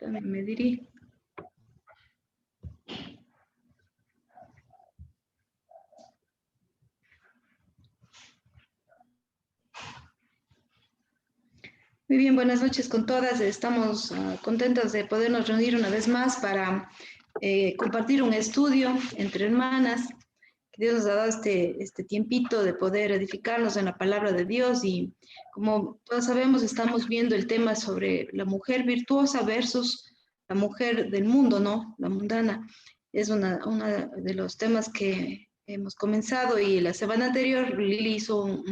también me dirijo. Muy bien, buenas noches con todas. Estamos contentas de podernos reunir una vez más para compartir un estudio entre hermanas. Dios nos ha dado este tiempito de poder edificarnos en la palabra de Dios y como todos sabemos estamos viendo el tema sobre la mujer virtuosa versus la mujer del mundo, ¿no? La mundana. Es una de los temas que hemos comenzado y la semana anterior Lili hizo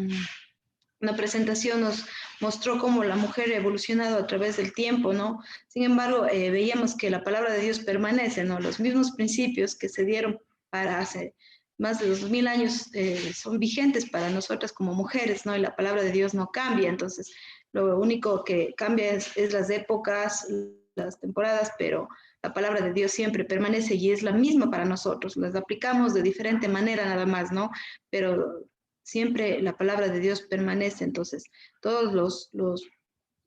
una presentación, nos mostró cómo la mujer ha evolucionado a través del tiempo, ¿no? Sin embargo, veíamos que la palabra de Dios permanece, ¿no? Los mismos principios que se dieron para hace más de 2000 años son vigentes para nosotras como mujeres, ¿no? Y la palabra de Dios no cambia, entonces lo único que cambia es las épocas, las temporadas, pero la palabra de Dios siempre permanece y es la misma para nosotros, las aplicamos de diferente manera nada más, ¿no? Pero siempre la palabra de Dios permanece, entonces todos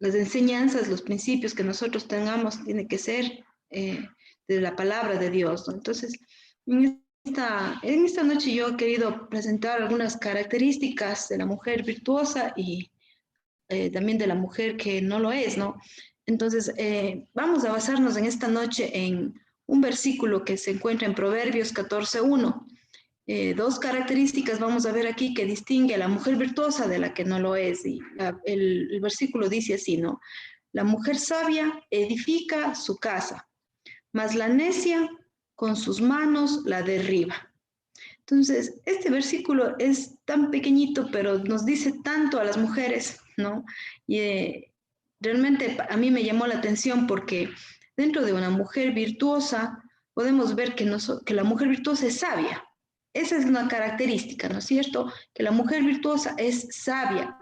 las enseñanzas, los principios que nosotros tengamos tienen que ser de la palabra de Dios, ¿no? Entonces, en esta noche yo he querido presentar algunas características de la mujer virtuosa y también de la mujer que no lo es, ¿no? Entonces, vamos a basarnos en esta noche en un versículo que se encuentra en Proverbios 14:1. Dos características vamos a ver aquí que distingue a la mujer virtuosa de la que no lo es. Y el versículo dice así, ¿no? La mujer sabia edifica su casa, mas la necia con sus manos la derriba. Entonces, este versículo es tan pequeñito, pero nos dice tanto a las mujeres, ¿no? Y realmente a mí me llamó la atención porque dentro de una mujer virtuosa podemos ver que la mujer virtuosa es sabia. Esa es una característica, ¿no es cierto? Que la mujer virtuosa es sabia.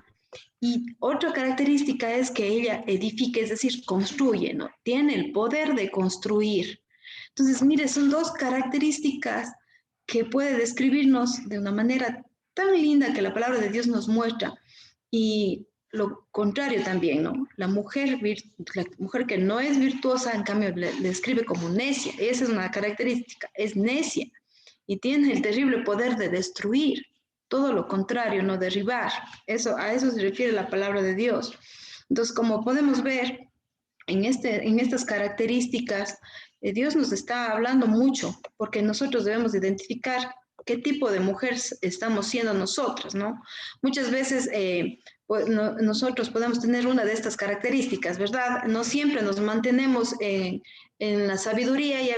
Y otra característica es que ella edifica, es decir, construye, ¿no? Tiene el poder de construir. Entonces, mire, son dos características que puede describirnos de una manera tan linda que la palabra de Dios nos muestra. Y lo contrario también, ¿no? La mujer que no es virtuosa, en cambio, le describe como necia. Esa es una característica, es necia y tiene el terrible poder de destruir, todo lo contrario, no derribar. A eso se refiere la palabra de Dios. Entonces, como podemos ver en estas características, Dios nos está hablando mucho, porque nosotros debemos identificar qué tipo de mujer estamos siendo nosotras, ¿no? Muchas veces nosotros podemos tener una de estas características, ¿verdad? No siempre nos mantenemos en la sabiduría y a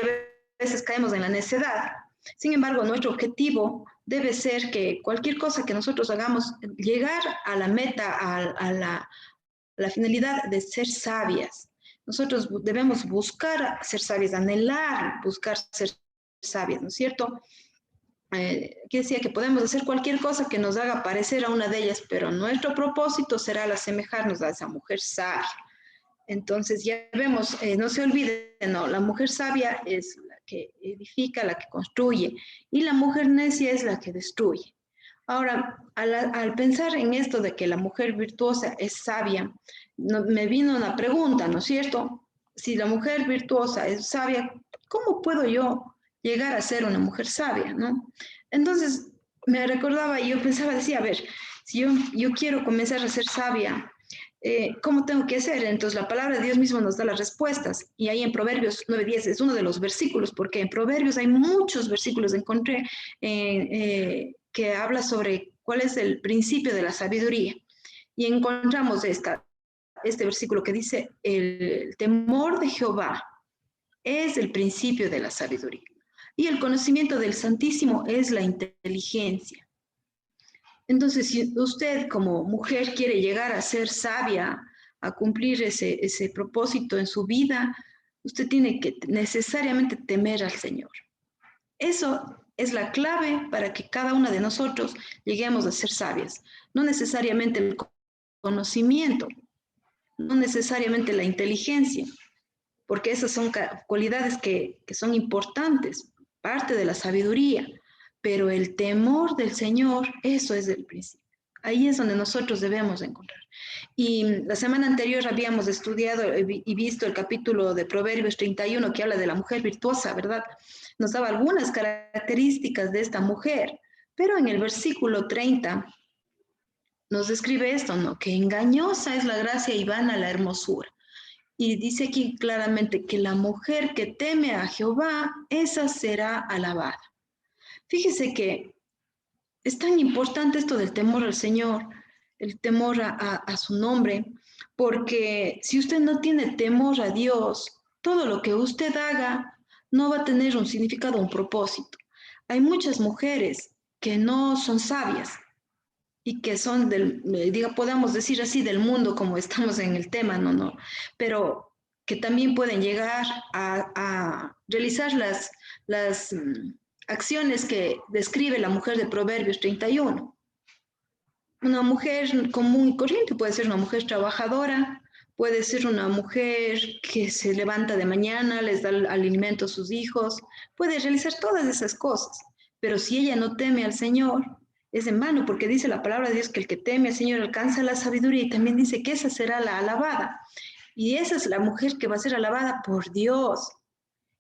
veces caemos en la necedad. Sin embargo, nuestro objetivo debe ser que cualquier cosa que nosotros hagamos, llegar a la meta, a la finalidad de ser sabias. Nosotros debemos buscar ser sabias, anhelar buscar ser sabias, ¿no es cierto? Que decía que podemos hacer cualquier cosa que nos haga parecer a una de ellas, pero nuestro propósito será el asemejarnos a esa mujer sabia. Entonces ya vemos, no se olviden, no, la mujer sabia es la que edifica, la que construye, y la mujer necia es la que destruye. Ahora, al pensar en esto de que la mujer virtuosa es sabia, me vino una pregunta, ¿no es cierto? Si la mujer virtuosa es sabia, ¿cómo puedo yo llegar a ser una mujer sabia, no? Entonces, me recordaba y yo pensaba, decía, a ver, si yo quiero comenzar a ser sabia, ¿cómo tengo que hacer? Entonces la palabra de Dios mismo nos da las respuestas y ahí en Proverbios 9:10 es uno de los versículos, porque en Proverbios hay muchos versículos, encontré que habla sobre cuál es el principio de la sabiduría y encontramos este versículo que dice, el temor de Jehová es el principio de la sabiduría y el conocimiento del Santísimo es la inteligencia. Entonces, si usted como mujer quiere llegar a ser sabia, a cumplir ese propósito en su vida, usted tiene que necesariamente temer al Señor. Eso es la clave para que cada una de nosotros lleguemos a ser sabias. No necesariamente el conocimiento, no necesariamente la inteligencia, porque esas son cualidades que son importantes, parte de la sabiduría. Pero el temor del Señor, eso es el principio. Ahí es donde nosotros debemos encontrar. Y la semana anterior habíamos estudiado y visto el capítulo de Proverbios 31 que habla de la mujer virtuosa, ¿verdad? Nos daba algunas características de esta mujer, pero en el versículo 30 nos describe esto, ¿no? Que engañosa es la gracia y vana la hermosura. Y dice aquí claramente que la mujer que teme a Jehová, esa será alabada. Fíjese que es tan importante esto del temor al Señor, el temor a su nombre, porque si usted no tiene temor a Dios, todo lo que usted haga no va a tener un significado, un propósito. Hay muchas mujeres que no son sabias y que son podamos decir así, del mundo, como estamos en el tema, no, pero que también pueden llegar a realizar las acciones que describe la mujer de Proverbios 31. Una mujer común y corriente puede ser una mujer trabajadora, puede ser una mujer que se levanta de mañana, les da alimento a sus hijos, puede realizar todas esas cosas, pero si ella no teme al Señor, es en vano, porque dice la palabra de Dios que el que teme al Señor alcanza la sabiduría y también dice que esa será la alabada. Y esa es la mujer que va a ser alabada por Dios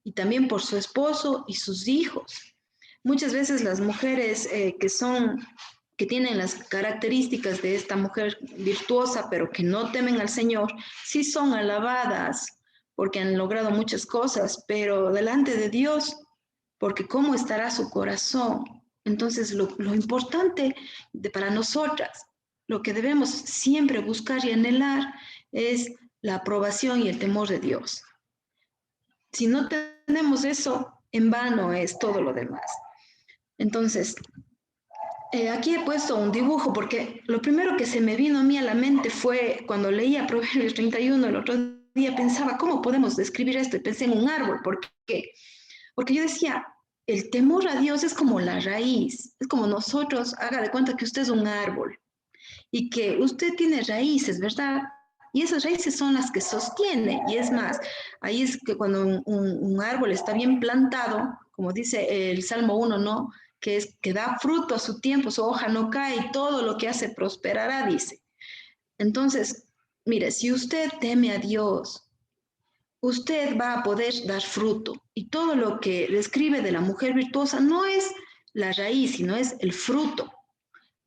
y también por su esposo y sus hijos. Muchas veces las mujeres que tienen las características de esta mujer virtuosa, pero que no temen al Señor, sí son alabadas porque han logrado muchas cosas, pero delante de Dios, porque cómo estará su corazón. Entonces, lo importante para nosotras, lo que debemos siempre buscar y anhelar es la aprobación y el temor de Dios. Si no tenemos eso, en vano es todo lo demás. Entonces, aquí he puesto un dibujo porque lo primero que se me vino a mí a la mente fue cuando leía Proverbios 31 el otro día, pensaba, ¿cómo podemos describir esto? Y pensé en un árbol. ¿Por qué? Porque yo decía, el temor a Dios es como la raíz, es como nosotros, haga de cuenta que usted es un árbol y que usted tiene raíces, ¿verdad? Y esas raíces son las que sostiene. Y es más, ahí es que cuando un árbol está bien plantado, como dice el Salmo 1, ¿no? Que da fruto a su tiempo, su hoja no cae y todo lo que hace prosperará, dice. Entonces, mire, si usted teme a Dios, usted va a poder dar fruto. Y todo lo que describe de la mujer virtuosa no es la raíz, sino es el fruto.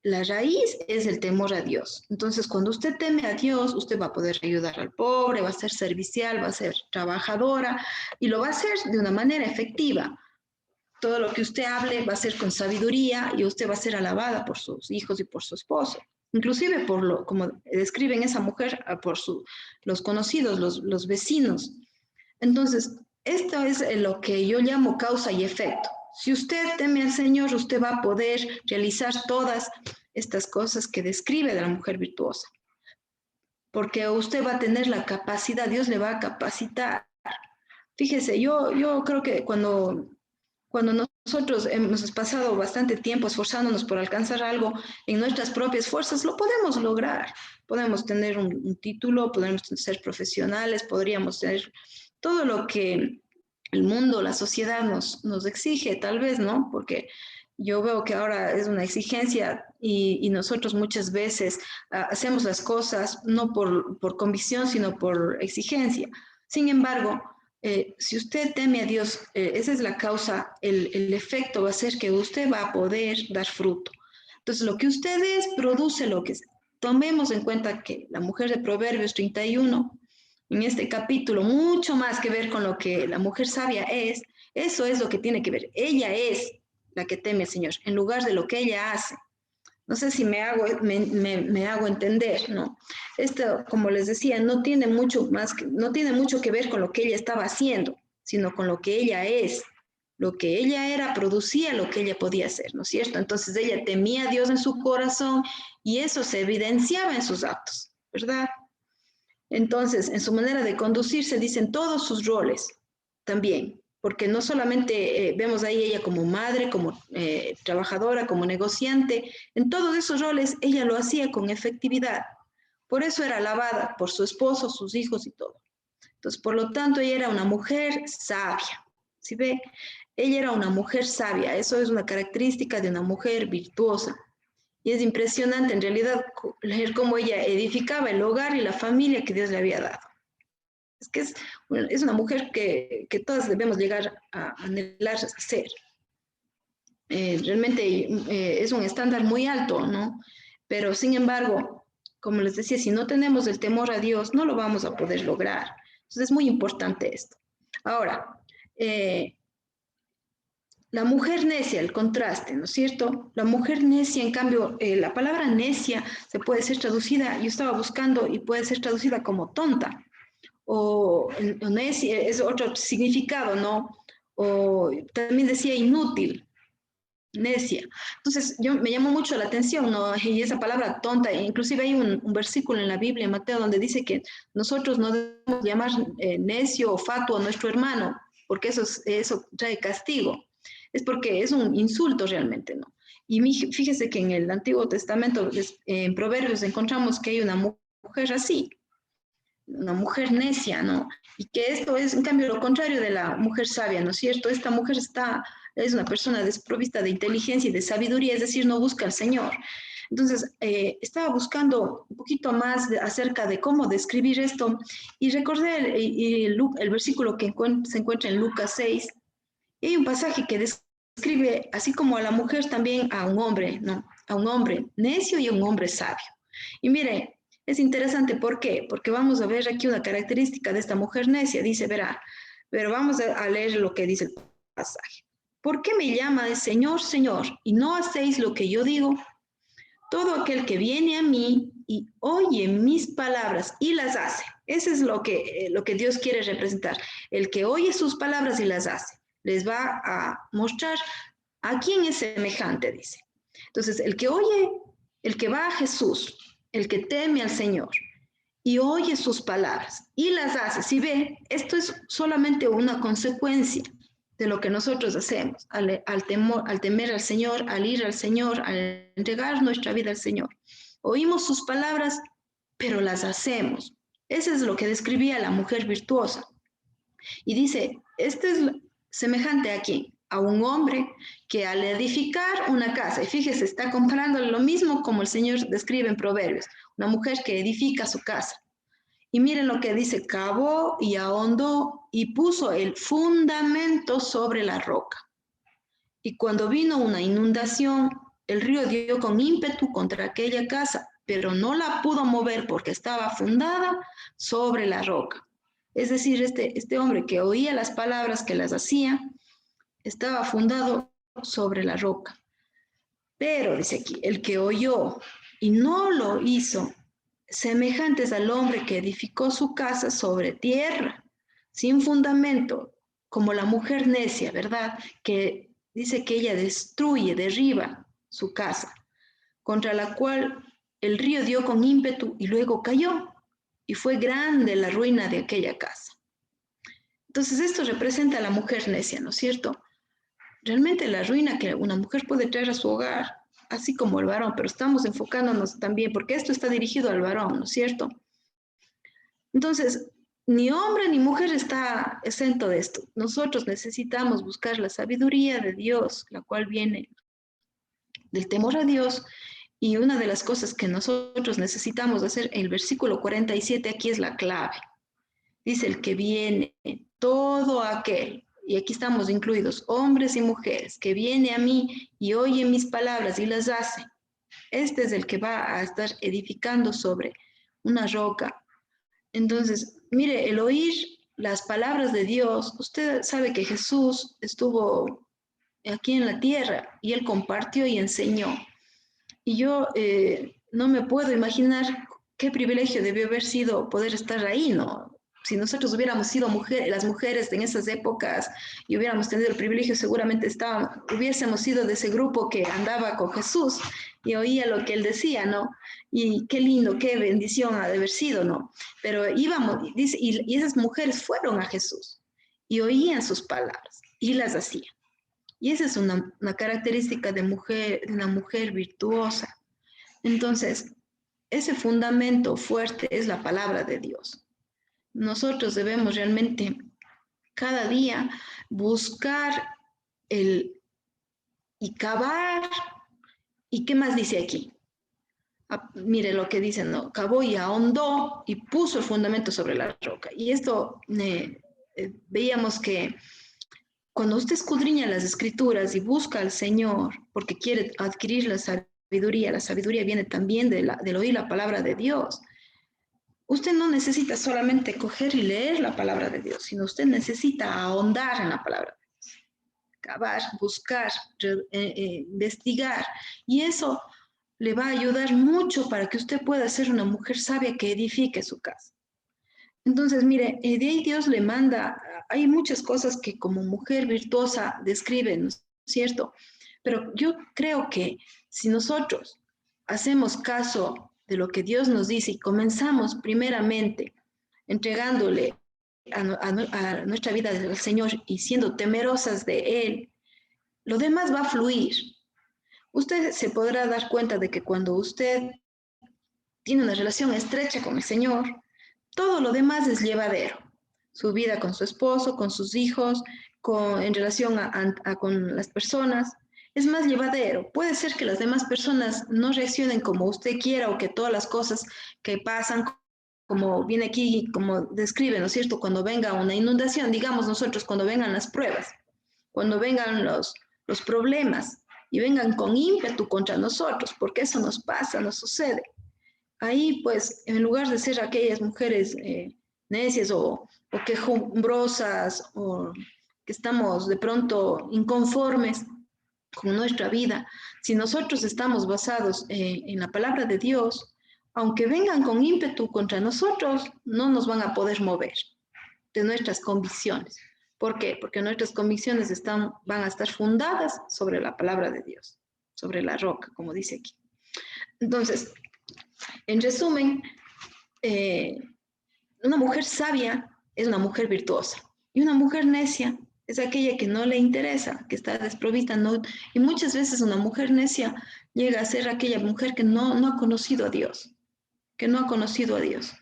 La raíz es el temor a Dios. Entonces, cuando usted teme a Dios, usted va a poder ayudar al pobre, va a ser servicial, va a ser trabajadora y lo va a hacer de una manera efectiva. Todo lo que usted hable va a ser con sabiduría y usted va a ser alabada por sus hijos y por su esposo. Inclusive como describen esa mujer, los conocidos, los vecinos. Entonces, esto es lo que yo llamo causa y efecto. Si usted teme al Señor, usted va a poder realizar todas estas cosas que describe de la mujer virtuosa, porque usted va a tener la capacidad, Dios le va a capacitar. Fíjese, yo creo que cuando nosotros hemos pasado bastante tiempo esforzándonos por alcanzar algo en nuestras propias fuerzas, lo podemos lograr. Podemos tener un título, podemos ser profesionales, podríamos tener todo lo que el mundo, la sociedad nos exige, tal vez, ¿no? Porque yo veo que ahora es una exigencia y nosotros muchas veces hacemos las cosas no por convicción, sino por exigencia. Sin embargo, si usted teme a Dios, esa es la causa, el efecto va a ser que usted va a poder dar fruto. Entonces, lo que usted es, produce lo que es. Tomemos en cuenta que la mujer de Proverbios 31, en este capítulo, mucho más que ver con lo que la mujer sabia es, eso es lo que tiene que ver. Ella es la que teme al Señor, en lugar de lo que ella hace. No sé si me hago entender, ¿no? Esto, como les decía, no tiene mucho que ver con lo que ella estaba haciendo, sino con lo que ella es. Lo que ella era producía lo que ella podía hacer, ¿no es cierto? Entonces ella temía a Dios en su corazón y eso se evidenciaba en sus actos, ¿verdad? Entonces, en su manera de conducirse dicen todos sus roles también, porque no solamente vemos ahí ella como madre, como trabajadora, como negociante, en todos esos roles ella lo hacía con efectividad. Por eso era alabada por su esposo, sus hijos y todo. Entonces, por lo tanto, ella era una mujer sabia. ¿Sí ve? Ella era una mujer sabia. Eso es una característica de una mujer virtuosa. Y es impresionante en realidad leer cómo ella edificaba el hogar y la familia que Dios le había dado. Es que es una mujer que todas debemos llegar a anhelar ser. Realmente es un estándar muy alto, ¿no? Pero sin embargo, como les decía, si no tenemos el temor a Dios, no lo vamos a poder lograr. Entonces es muy importante esto. Ahora, la mujer necia, el contraste, ¿no es cierto? La mujer necia, en cambio, la palabra necia se puede ser traducida, yo estaba buscando y puede ser traducida como tonta, o necia es otro significado, ¿no? O también decía inútil, necia. Entonces, me llamó mucho la atención, ¿no? Y esa palabra tonta, inclusive hay un versículo en la Biblia, en Mateo, donde dice que nosotros no debemos llamar necio o fatuo a nuestro hermano, porque eso trae castigo. Es porque es un insulto realmente, ¿no? Y fíjese que en el Antiguo Testamento, en Proverbios, encontramos que hay una mujer así, una mujer necia, ¿no? Y que esto es, en cambio, lo contrario de la mujer sabia, ¿no es cierto? Esta mujer es una persona desprovista de inteligencia y de sabiduría, es decir, no busca al Señor. Entonces, estaba buscando un poquito más acerca de cómo describir esto y recordé el versículo que se encuentra en Lucas 6. Y hay un pasaje que describe, así como a la mujer, también a un hombre, ¿no? A un hombre necio y a un hombre sabio. Y mire, es interesante, ¿por qué? Porque vamos a ver aquí una característica de esta mujer necia. Dice, verá, pero vamos a leer lo que dice el pasaje. ¿Por qué me llama Señor, Señor, y no hacéis lo que yo digo? Todo aquel que viene a mí y oye mis palabras y las hace. Eso es lo que Dios quiere representar. El que oye sus palabras y las hace. Les va a mostrar a quién es semejante, dice. Entonces, el que oye, el que va a Jesús, el que teme al Señor y oye sus palabras y las hace. Si ve, esto es solamente una consecuencia de lo que nosotros hacemos, al temer al Señor, al ir al Señor, al entregar nuestra vida al Señor. Oímos sus palabras, pero las hacemos. Eso es lo que describía la mujer virtuosa. Y dice, este es semejante a quién? A un hombre que al edificar una casa, y fíjese, está comparando lo mismo como el Señor describe en Proverbios, una mujer que edifica su casa. Y miren lo que dice, cavó y ahondó y puso el fundamento sobre la roca. Y cuando vino una inundación, el río dio con ímpetu contra aquella casa, pero no la pudo mover porque estaba fundada sobre la roca. Es decir, este hombre que oía las palabras, que las hacía, estaba fundado sobre la roca. Pero, dice aquí, el que oyó y no lo hizo, semejantes al hombre que edificó su casa sobre tierra, sin fundamento, como la mujer necia, ¿verdad? Que dice que ella destruye, derriba su casa, contra la cual el río dio con ímpetu y luego cayó, y fue grande la ruina de aquella casa. Entonces esto representa a la mujer necia, ¿no es cierto? Realmente la ruina que una mujer puede traer a su hogar, así como el varón, pero estamos enfocándonos también, porque esto está dirigido al varón, ¿no es cierto? Entonces, ni hombre ni mujer está exento de esto. Nosotros necesitamos buscar la sabiduría de Dios, la cual viene del temor a Dios. Y una de las cosas que nosotros necesitamos hacer, en el versículo 47, aquí es la clave. Dice el que viene, todo aquel, y aquí estamos incluidos, hombres y mujeres, que viene a mí y oye mis palabras y las hace. Este es el que va a estar edificando sobre una roca. Entonces, mire, el oír las palabras de Dios, usted sabe que Jesús estuvo aquí en la tierra y él compartió y enseñó. Y yo no me puedo imaginar qué privilegio debió haber sido poder estar ahí, ¿no? Si nosotros hubiéramos sido las mujeres en esas épocas y hubiéramos tenido el privilegio, seguramente hubiésemos sido de ese grupo que andaba con Jesús y oía lo que él decía, ¿no? Y qué lindo, qué bendición ha de haber sido, ¿no? Pero íbamos, dice, y esas mujeres fueron a Jesús y oían sus palabras y las hacían. Y esa es una característica de una mujer virtuosa. Entonces, ese fundamento fuerte es la palabra de Dios. Nosotros debemos realmente cada día buscar y cavar ¿Y qué más dice aquí? Mire lo que dice, ¿no? Cavó y ahondó y puso el fundamento sobre la roca. Y esto veíamos que cuando usted escudriña las escrituras y busca al Señor porque quiere adquirir la sabiduría viene también del oír la palabra de Dios. Usted no necesita solamente coger y leer la palabra de Dios, sino usted necesita ahondar en la palabra de Dios, cavar, buscar, investigar. Y eso le va a ayudar mucho para que usted pueda ser una mujer sabia que edifique su casa. Entonces, mire, de ahí Dios le manda, hay muchas cosas que como mujer virtuosa describen, ¿no es cierto? Pero yo creo que si nosotros hacemos caso de lo que Dios nos dice y comenzamos primeramente entregándole a nuestra vida al Señor y siendo temerosas de Él, lo demás va a fluir. Usted se podrá dar cuenta de que cuando usted tiene una relación estrecha con el Señor, todo lo demás es llevadero. Su vida con su esposo, con sus hijos, en relación con las personas, es más llevadero. Puede ser que las demás personas no reaccionen como usted quiera o que todas las cosas que pasan, como viene aquí, como describe, ¿no es cierto? Cuando venga una inundación, digamos nosotros, cuando vengan las pruebas, cuando vengan los problemas y vengan con ímpetu contra nosotros, porque eso nos pasa, nos sucede. Ahí, pues, en lugar de ser aquellas mujeres necias o quejumbrosas o que estamos de pronto inconformes con nuestra vida, si nosotros estamos basados en la palabra de Dios, aunque vengan con ímpetu contra nosotros, no nos van a poder mover de nuestras convicciones. ¿Por qué? Porque nuestras convicciones van a estar fundadas sobre la palabra de Dios, sobre la roca, como dice aquí. Entonces, en resumen, una mujer sabia es una mujer virtuosa y una mujer necia es aquella que no le interesa, que está desprovista, no, y muchas veces una mujer necia llega a ser aquella mujer que no ha conocido a Dios, que no ha conocido a Dios.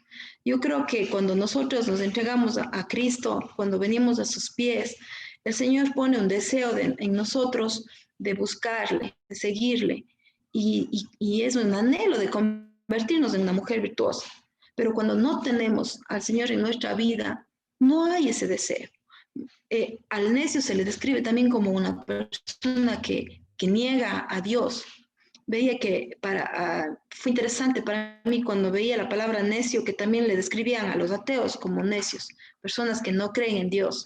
Yo creo que cuando nosotros nos entregamos a Cristo, cuando venimos a sus pies, el Señor pone un deseo en nosotros de buscarle, de seguirle, y es un anhelo de convertirnos en una mujer virtuosa. Pero cuando no tenemos al Señor en nuestra vida, no hay ese deseo. Al necio se le describe también como una persona que niega a Dios. Veía que fue interesante para mí cuando veía la palabra necio, que también le describían a los ateos como necios, personas que no creen en Dios.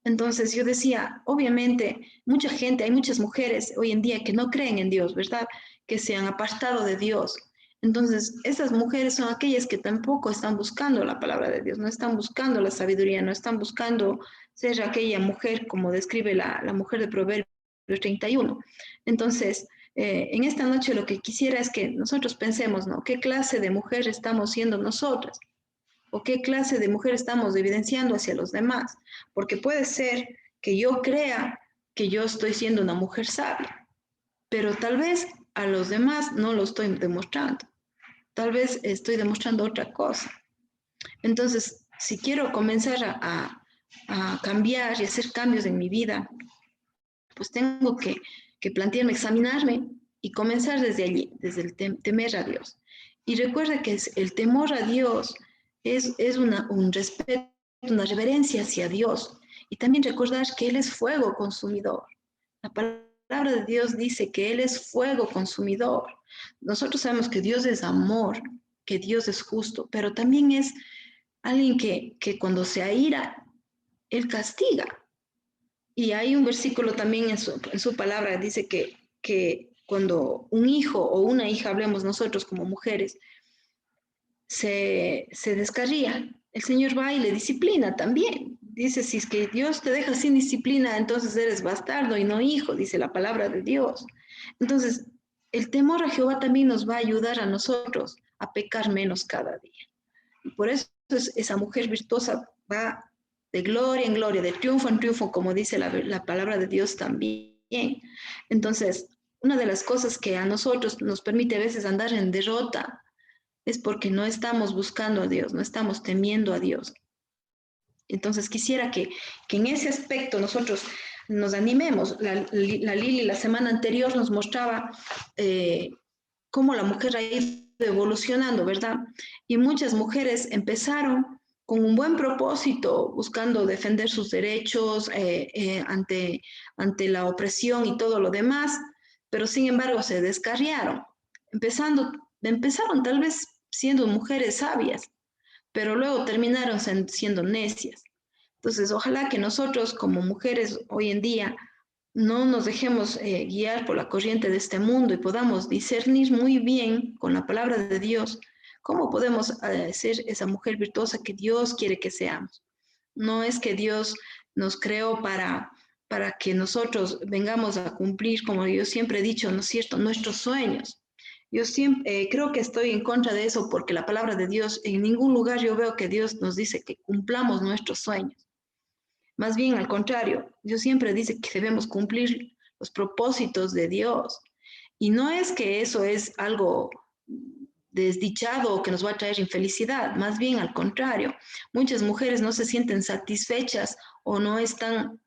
Entonces yo decía, obviamente, mucha gente, hay muchas mujeres hoy en día que no creen en Dios, ¿verdad? Que se han apartado de Dios. Entonces, esas mujeres son aquellas que tampoco están buscando la palabra de Dios, no están buscando la sabiduría, no están buscando ser aquella mujer como describe la mujer de Proverbios 31. Entonces, en esta noche lo que quisiera es que nosotros pensemos, ¿no? ¿Qué clase de mujer estamos siendo nosotras? ¿O qué clase de mujer estamos evidenciando hacia los demás? Porque puede ser que yo crea que yo estoy siendo una mujer sabia, pero tal vez a los demás no lo estoy demostrando. Tal vez estoy demostrando otra cosa. Entonces, si quiero comenzar a cambiar y hacer cambios en mi vida, pues tengo que plantearme, examinarme y comenzar desde allí, desde el temer a Dios. Y recuerda que el temor a Dios es un respeto, una reverencia hacia Dios. Y también recordar que Él es fuego consumidor. La palabra de Dios dice que Él es fuego consumidor. Nosotros sabemos que Dios es amor, que Dios es justo, pero también es alguien que cuando se aira, Él castiga. Y hay un versículo también en su palabra, dice que cuando un hijo o una hija, hablemos nosotros como mujeres, se descarría, el Señor va y le disciplina también. Dice, si es que Dios te deja sin disciplina, entonces eres bastardo y no hijo, dice la palabra de Dios. Entonces, el temor a Jehová también nos va a ayudar a nosotros a pecar menos cada día. Y por eso esa mujer virtuosa va de gloria en gloria, de triunfo en triunfo, como dice la palabra de Dios también. Entonces, una de las cosas que a nosotros nos permite a veces andar en derrota es porque no estamos buscando a Dios, no estamos temiendo a Dios. Entonces quisiera que en ese aspecto nosotros nos animemos. La Lili la semana anterior nos mostraba cómo la mujer ha ido evolucionando, ¿verdad? Y muchas mujeres empezaron con un buen propósito, buscando defender sus derechos ante la opresión y todo lo demás, pero sin embargo se descarriaron, empezaron tal vez siendo mujeres sabias, pero luego terminaron siendo necias. Entonces, ojalá que nosotros como mujeres hoy en día no nos dejemos guiar por la corriente de este mundo y podamos discernir muy bien con la palabra de Dios cómo podemos ser esa mujer virtuosa que Dios quiere que seamos. No es que Dios nos creó para que nosotros vengamos a cumplir, como yo siempre he dicho, ¿no es cierto?, nuestros sueños. Yo siempre creo que estoy en contra de eso porque la palabra de Dios, en ningún lugar yo veo que Dios nos dice que cumplamos nuestros sueños. Más bien al contrario, Dios siempre dice que debemos cumplir los propósitos de Dios. Y no es que eso es algo desdichado o que nos va a traer infelicidad, más bien al contrario. Muchas mujeres no se sienten satisfechas o no están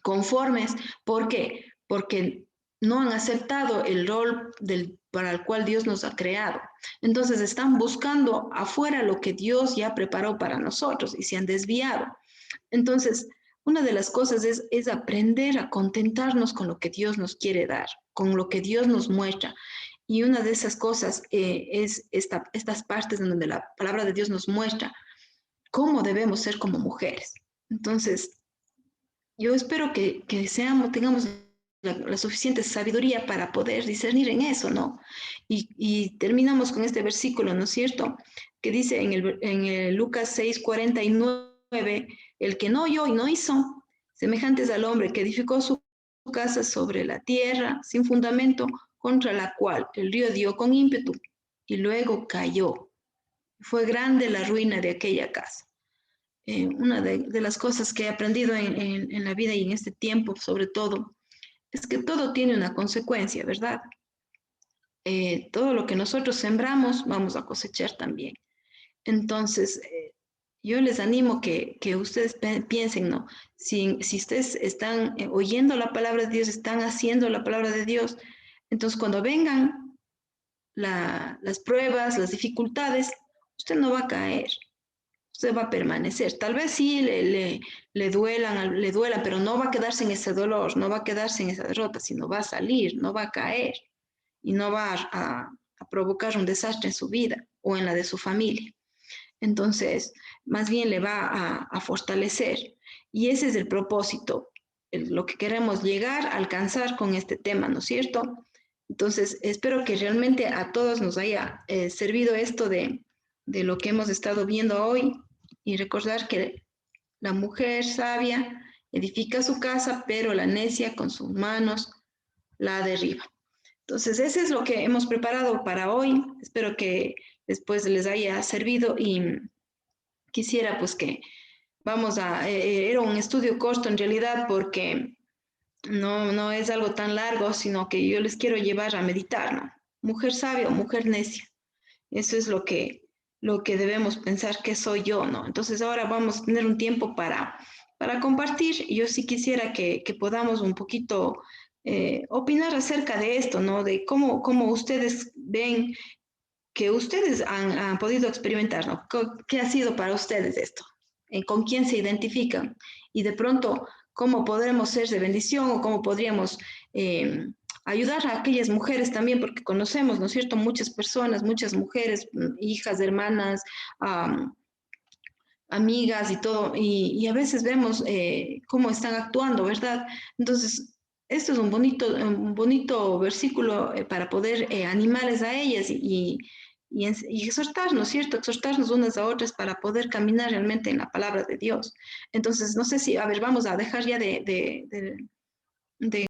conformes. ¿Por qué? Porque no han aceptado el rol para el cual Dios nos ha creado. Entonces están buscando afuera lo que Dios ya preparó para nosotros y se han desviado. Entonces, una de las cosas es aprender a contentarnos con lo que Dios nos quiere dar, con lo que Dios nos muestra. Y una de esas cosas es estas partes en donde la palabra de Dios nos muestra cómo debemos ser como mujeres. Entonces, yo espero que tengamos la suficiente sabiduría para poder discernir en eso, ¿no? Y terminamos con este versículo, ¿no es cierto? Que dice en el Lucas 6:49, el que no oyó y no hizo, semejantes al hombre que edificó su casa sobre la tierra sin fundamento, contra la cual el río dio con ímpetu y luego cayó. Fue grande la ruina de aquella casa. Una de las cosas que he aprendido en la vida y en este tiempo, sobre todo, es que todo tiene una consecuencia, ¿verdad? Todo lo que nosotros sembramos, vamos a cosechar también. Entonces, yo les animo que ustedes piensen, ¿no? Si ustedes están oyendo la palabra de Dios, están haciendo la palabra de Dios, entonces cuando vengan las pruebas, las dificultades, usted no va a caer, usted va a permanecer. Tal vez sí le duela, pero no va a quedarse en ese dolor, no va a quedarse en esa derrota, sino va a salir, no va a caer y no va a provocar un desastre en su vida o en la de su familia. Entonces, más bien le va a fortalecer. Y ese es el propósito, lo que queremos llegar a alcanzar con este tema, ¿no es cierto? Entonces, espero que realmente a todos nos haya servido esto de lo que hemos estado viendo hoy y recordar que la mujer sabia edifica su casa, pero la necia con sus manos la derriba. Entonces, ese es lo que hemos preparado para hoy. Espero que después les haya servido y quisiera pues que era un estudio corto en realidad porque no es algo tan largo, sino que yo les quiero llevar a meditar, ¿no? Mujer sabia o mujer necia. Eso es lo que debemos pensar que soy yo, ¿no? Entonces ahora vamos a tener un tiempo para compartir. Yo sí quisiera que podamos un poquito opinar acerca de esto, ¿no? De cómo ustedes ven que ustedes han podido experimentar, ¿no? ¿Qué ha sido para ustedes esto? ¿Con quién se identifican? Y de pronto, ¿cómo podremos ser de bendición o cómo podríamos ayudar a aquellas mujeres también? Porque conocemos, ¿no es cierto?, muchas personas, muchas mujeres, hijas, hermanas, amigas y todo, y a veces vemos cómo están actuando, ¿verdad? Entonces, esto es un bonito versículo para poder animarles a ellas y exhortarnos, ¿no es cierto? Exhortarnos unas a otras para poder caminar realmente en la palabra de Dios. Entonces, no sé si, a ver, vamos a dejar ya de